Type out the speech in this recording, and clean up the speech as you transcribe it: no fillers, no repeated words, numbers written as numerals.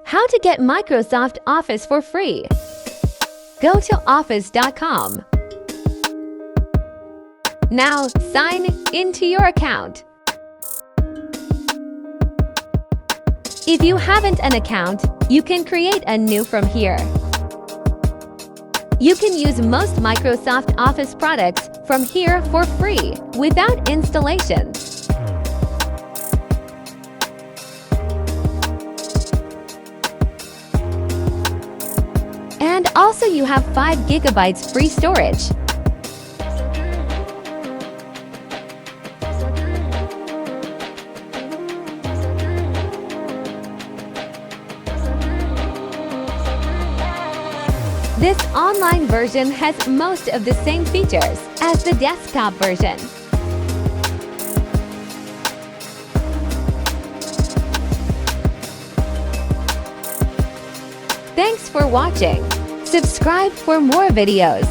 How to get Microsoft Office for free. Go to office.com. Now sign into your account. If you haven't an account, you can create a new from here. You can use most Microsoft Office products from here for free without installation. And also you have 5 GB free storage. This online version has most of the same features as the desktop version. Thanks for watching. Subscribe for more videos.